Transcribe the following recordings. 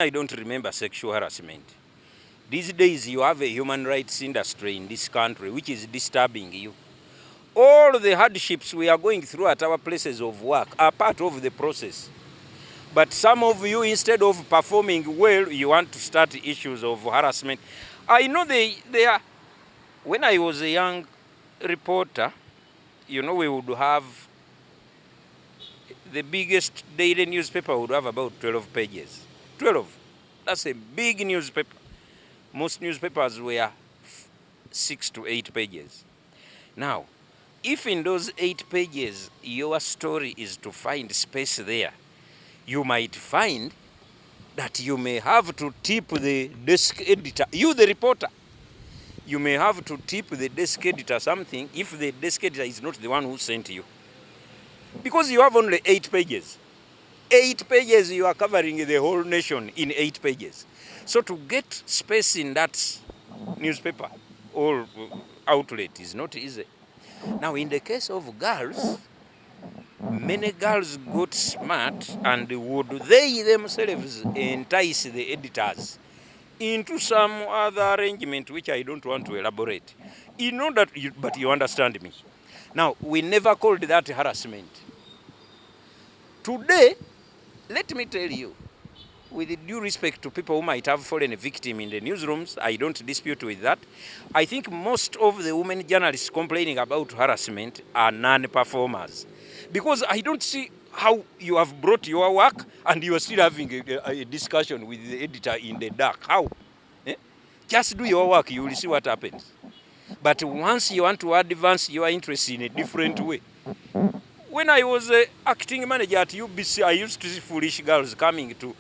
I don't remember sexual harassment. These days you have a human rights industry in this country which is disturbing you. All the hardships we are going through at our places of work are part of the process. But some of you, instead of performing well, you want to start issues of harassment. I know they are. When I was a young reporter, you know, we would have the biggest daily newspaper would have about 12 pages. 12. That's a big newspaper. Most newspapers were 6 to 8 pages. Now, if in those 8 pages your story is to find space there, you might find that you may have to tip the desk editor, you the reporter, you may have to tip the desk editor something if the desk editor is not the one who sent you. Because you have only 8 pages. 8 pages, you are covering the whole nation in 8 pages. So to get space in that newspaper or outlet is not easy. Now, in the case of girls, many girls got smart and would they themselves entice the editors into some other arrangement which I don't want to elaborate. In order, but you understand me. Now, we never called that harassment. Today, let me tell you, with due respect to people who might have fallen a victim in the newsrooms, I don't dispute with that. I think most of the women journalists complaining about harassment are non-performers. Because I don't see how you have brought your work and you are still having a discussion with the editor in the dark. How? Eh? Just do your work, you will see what happens. But once you want to advance your interest in a different way. When I was acting manager at UBC, I used to see foolish girls coming to,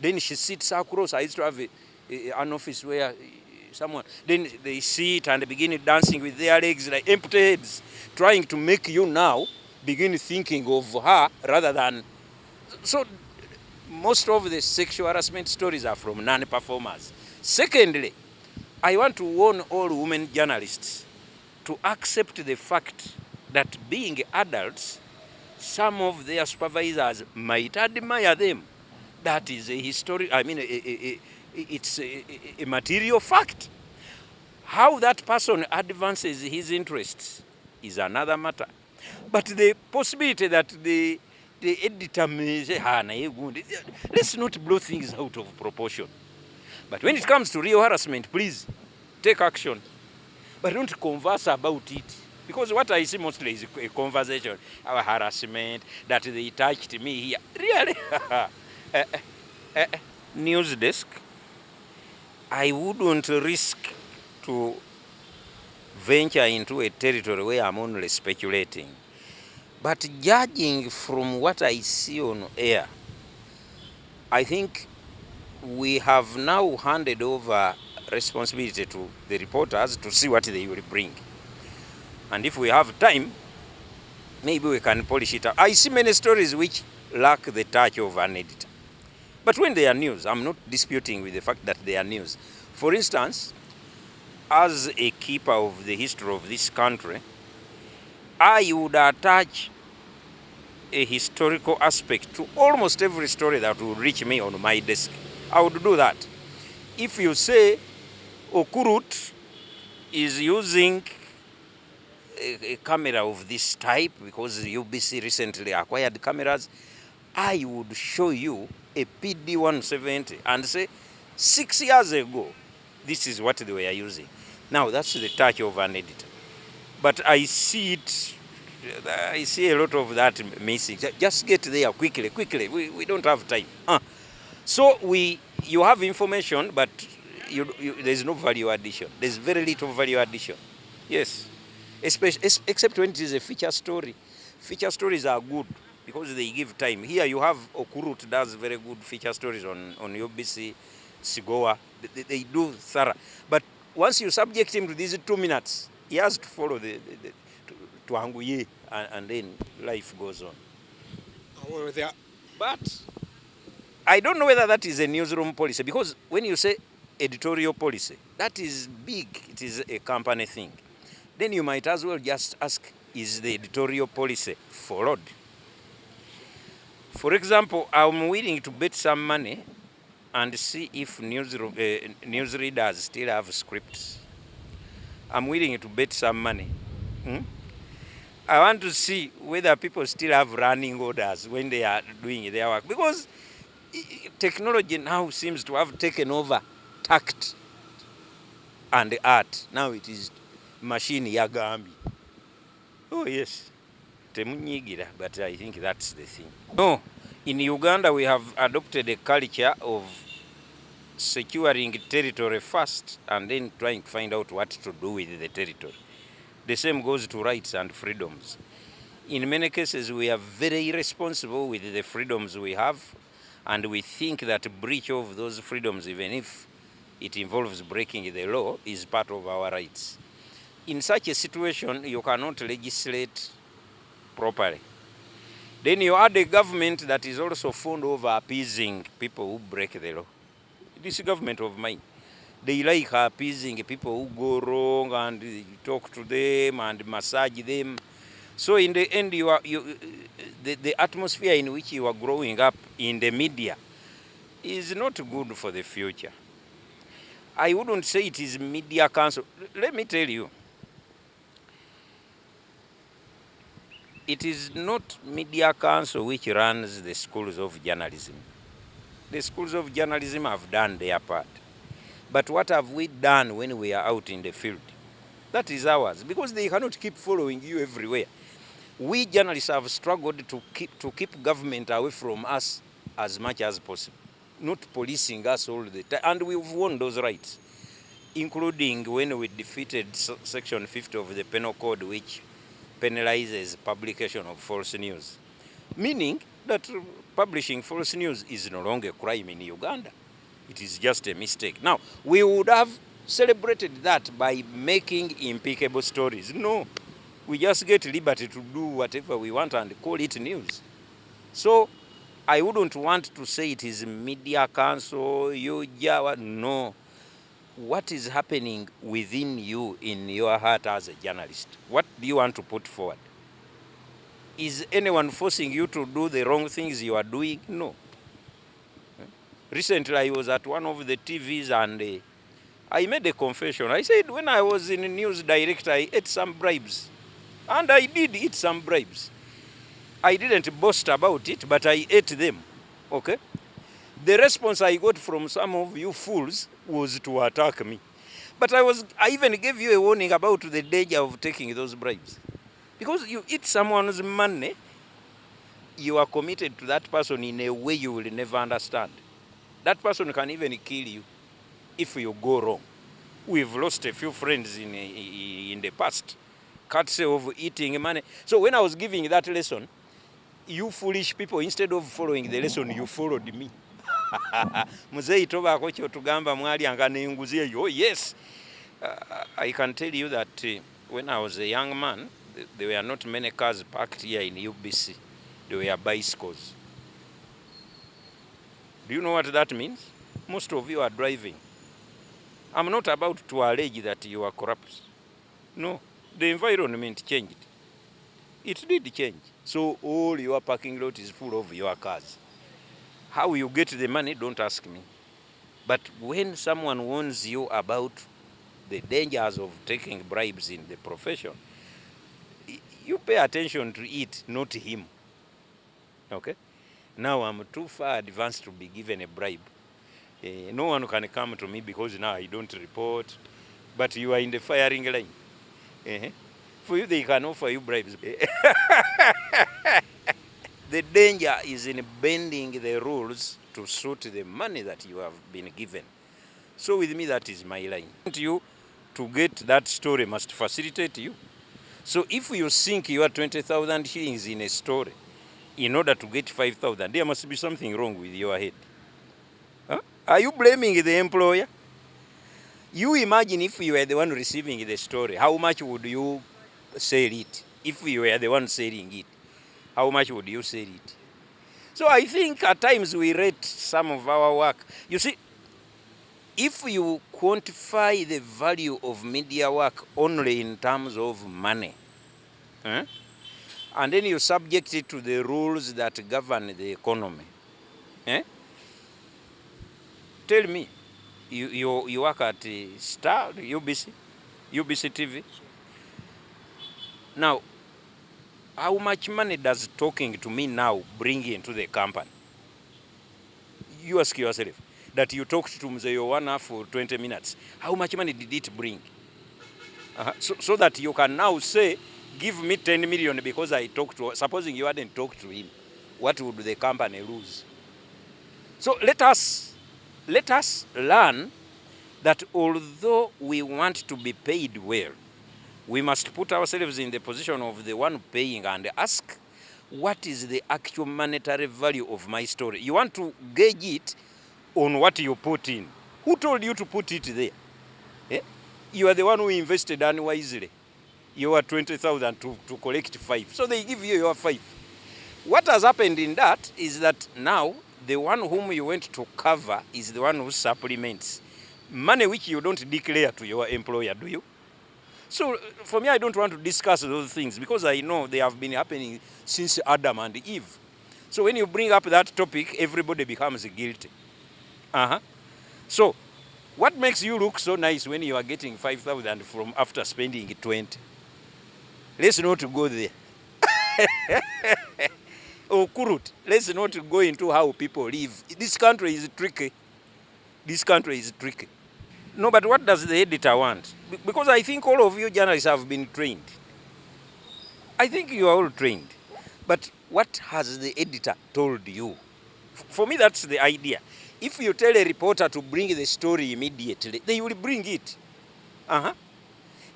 then she sits across. I used to have an office where someone, then they sit and begin dancing with their legs like empty heads, trying to make you now begin thinking of her rather than. So most of the sexual harassment stories are from non-performers. Secondly, I want to warn all women journalists to accept the fact that being adults, some of their supervisors might admire them. That is a history, I mean, it's a material fact. How that person advances his interests is another matter. But the possibility that the editor may say, let's not blow things out of proportion. But when it comes to real harassment, please take action. But don't converse about it. Because what I see mostly is a conversation, our harassment, that they touched me here. Really? News desk, I wouldn't risk to venture into a territory where I'm only speculating. But judging from what I see on air, I think we have now handed over responsibility to the reporters to see what they will bring. And if we have time, maybe we can polish it up. I see many stories which lack the touch of an editor. But when they are news, I'm not disputing with the fact that they are news. For instance, as a keeper of the history of this country, I would attach a historical aspect to almost every story that will reach me on my desk. I would do that. If you say Okurut is using a camera of this type because UBC recently acquired cameras, I would show you a PD-170 and say 6 years ago, this is what they were using. Now that's the touch of an editor. But I see a lot of that missing. Just get there quickly. We don't have time. So you have information, but there's no value addition. There's very little value addition. Yes. Except when it is a feature story. Feature stories are good because they give time. Here you have Okurut does very good feature stories on UBC, Sigoa. They do thorough. But once you subject him to these 2 minutes, he has to follow to Anguye, and then life goes on. But I don't know whether that is a newsroom policy, because when you say editorial policy, that is big. It is a company thing. Then you might as well just ask, is the editorial policy followed? For example, I'm willing to bet some money and see if newsreaders still have scripts. I'm willing to bet some money. Hmm? I want to see whether people still have running orders when they are doing their work, because technology now seems to have taken over tact and art. Now it is machine yagambi. Oh yes, temunyigira, but I think that's the thing. No, in Uganda we have adopted a culture of securing territory first and then trying to find out what to do with the territory. The same goes to rights and freedoms. In many cases, we are very irresponsible with the freedoms we have, and we think that breach of those freedoms, even if it involves breaking the law, is part of our rights. In such a situation, you cannot legislate properly. Then you add a government that is also fond of appeasing people who break the law. This government of mine, they like appeasing people who go wrong and talk to them and massage them. So in the end, the atmosphere in which you are growing up in the media is not good for the future. I wouldn't say it is media council. Let me tell you, it is not media council which runs the schools of journalism. The schools of journalism have done their part. But what have we done when we are out in the field? That is ours, because they cannot keep following you everywhere. We journalists have struggled to keep government away from us as much as possible, not policing us all the time. And we've won those rights, including when we defeated Section 50 of the Penal Code, which penalizes publication of false news, meaning that publishing false news is no longer a crime in Uganda. It is just a mistake. Now, we would have celebrated that by making impeccable stories. No, we just get liberty to do whatever we want and call it news. So I wouldn't want to say it is media council, you Jawa. No. What is happening within you in your heart as a journalist? What do you want to put forward? Is anyone forcing you to do the wrong things you are doing? No. Recently, I was at one of the TVs and I made a confession. I said when I was in news director, I ate some bribes. And I did eat some bribes. I didn't boast about it, but I ate them. Okay? The response I got from some of you fools was to attack me. But I even gave you a warning about the danger of taking those bribes. Because you eat someone's money, you are committed to that person in a way you will never understand. That person can even kill you if you go wrong. We've lost a few friends in the past, courtesy of eating money. So when I was giving that lesson, you foolish people, instead of following the lesson, you followed me. Oh yes, I can tell you that when I was a young man, there were not many cars parked here in UBC. There were bicycles. Do you know what that means? Most of you are driving. I'm not about to allege that you are corrupt. No, the environment changed. It did change. So all your parking lot is full of your cars. How you get the money, don't ask me. But when someone warns you about the dangers of taking bribes in the profession, you pay attention to it, not him. Okay? Now I'm too far advanced to be given a bribe. No one can come to me because now I don't report, but you are in the firing line. For you, they can offer you bribes. The danger is in bending the rules to suit the money that you have been given. So with me, that is my line. You to get that story must facilitate you. So if you sink your 20,000 shillings in a story in order to get 5,000, there must be something wrong with your head. Huh? Are you blaming the employer? You imagine if you were the one receiving the story, how much would you sell it? If you were the one selling it, how much would you sell it? So I think at times we rate some of our work. You see, if you quantify the value of media work only in terms of money, and then you subject it to the rules that govern the economy, Tell me, you work at Star, UBC TV. Now, how much money does talking to me now bring into the company? You ask yourself that you talked to Mzee Owana for 20 minutes. How much money did it bring? So that you can now say, give me 10 million because I talked to, supposing you hadn't talked to him, what would the company lose? So let us learn that although we want to be paid well, we must put ourselves in the position of the one paying and ask, what is the actual monetary value of my story? You want to gauge it on what you put in. Who told you to put it there? Eh? You are the one who invested unwisely. You are 20,000 to collect 5. So they give you your 5. What has happened in that is that now the one whom you went to cover is the one who supplements money which you don't declare to your employer, do you? So for me, I don't want to discuss those things because I know they have been happening since Adam and Eve. So when you bring up that topic, everybody becomes guilty. So what makes you look so nice when you are getting 5,000 from after spending 20? Let's not go there. Oh, Kurut, let's not go into how people live. This country is tricky. This country is tricky. No, but what does the editor want? Because I think all of you journalists have been trained. I think you are all trained. But what has the editor told you? For me, that's the idea. If you tell a reporter to bring the story immediately, they will bring it.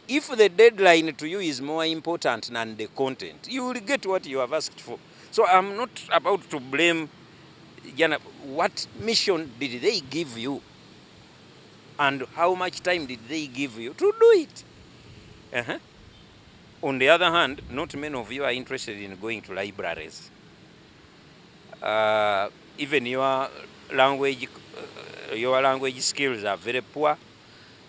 If the deadline to you is more important than the content, you will get what you have asked for. So I'm not about to blame Jana. What mission did they give you? And how much time did they give you to do it? On the other hand, not many of you are interested in going to libraries. Even your language skills are very poor.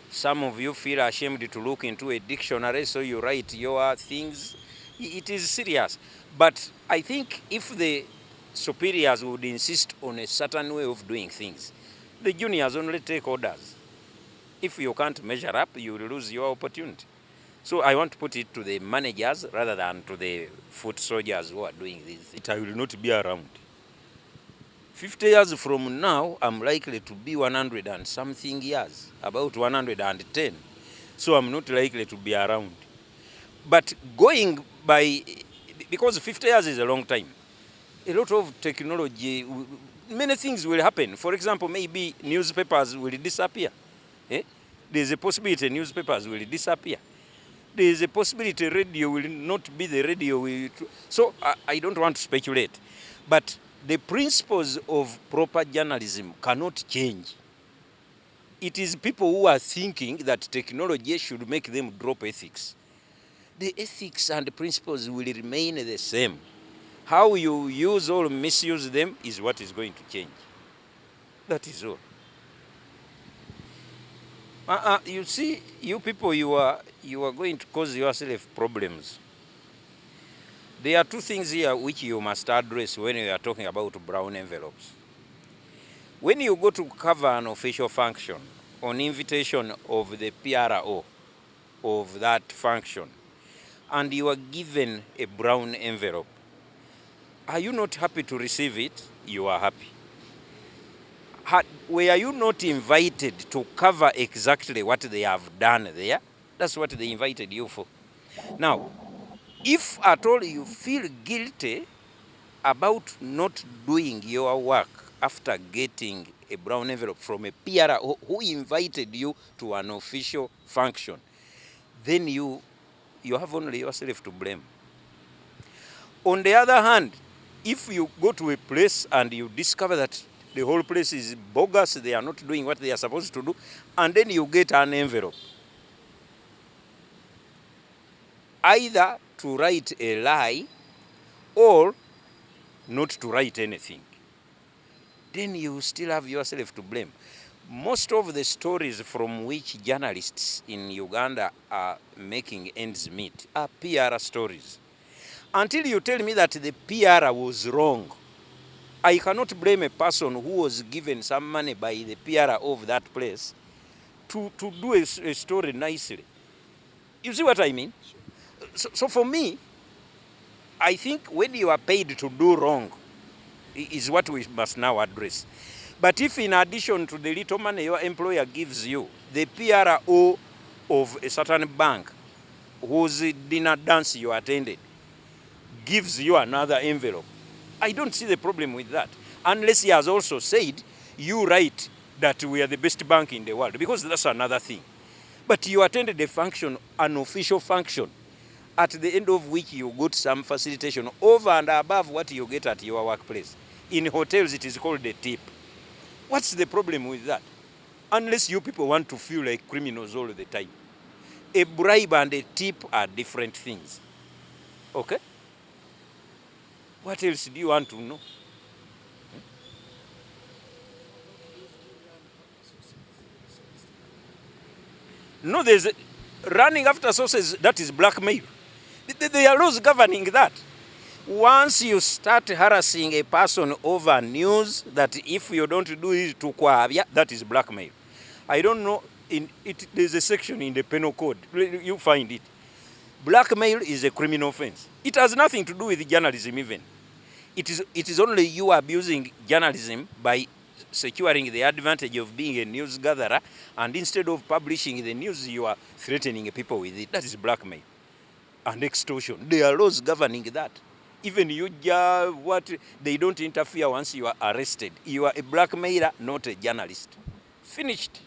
Some of you feel ashamed to look into a dictionary, so you write your things. It is serious. But I think if the superiors would insist on a certain way of doing things, the juniors only take orders. If you can't measure up, you will lose your opportunity. So I want to put it to the managers rather than to the foot soldiers who are doing this. I will not be around. 50 years from now, I'm likely to be 100 and something years, about 110. So I'm not likely to be around. But going by, because 50 years is a long time, a lot of technology, many things will happen. For example, maybe newspapers will disappear. There's a possibility newspapers will disappear. There's a possibility radio will not be the radio. So I don't want to speculate. But the principles of proper journalism cannot change. It is people who are thinking that technology should make them drop ethics. The ethics and the principles will remain the same. How you use or misuse them is what is going to change. That is all. You see, you people, you are going to cause yourself problems. There are two things here which you must address when you are talking about brown envelopes. When you go to cover an official function on invitation of the PRO of that function, and you are given a brown envelope, are you not happy to receive it? You are happy. Were you not invited to cover exactly what they have done there? That's what they invited you for. Now, if at all you feel guilty about not doing your work after getting a brown envelope from a PRO who invited you to an official function, then you have only yourself to blame. On the other hand, if you go to a place and you discover that the whole place is bogus, they are not doing what they are supposed to do, and then you get an envelope, either to write a lie or not to write anything, then you still have yourself to blame. Most of the stories from which journalists in Uganda are making ends meet are PR stories. Until you tell me that the PR was wrong, I cannot blame a person who was given some money by the PR of that place to do a story nicely. You see what I mean? So for me, I think when you are paid to do wrong is what we must now address. But if in addition to the little money your employer gives you, the PRO of a certain bank whose dinner dance you attended gives you another envelope, I don't see the problem with that. Unless he has also said, you write that we are the best bank in the world, because that's another thing. But you attended a function, an official function, at the end of which you got some facilitation over and above what you get at your workplace. In hotels, it is called a tip. What's the problem with that? Unless you people want to feel like criminals all the time. A bribe and a tip are different things. Okay? What else do you want to know? No, there's running after sources, that is blackmail. There are laws governing that. Once you start harassing a person over news that if you don't do it to kwabya, that is blackmail. I don't know, there's a section in the penal code, you find it. Blackmail is a criminal offense. It has nothing to do with journalism even. It is only you abusing journalism by securing the advantage of being a news gatherer, and instead of publishing the news, you are threatening people with it. That is blackmail and extortion. There are laws governing that. Even you, they don't interfere once you are arrested. You are a blackmailer, not a journalist. Finished.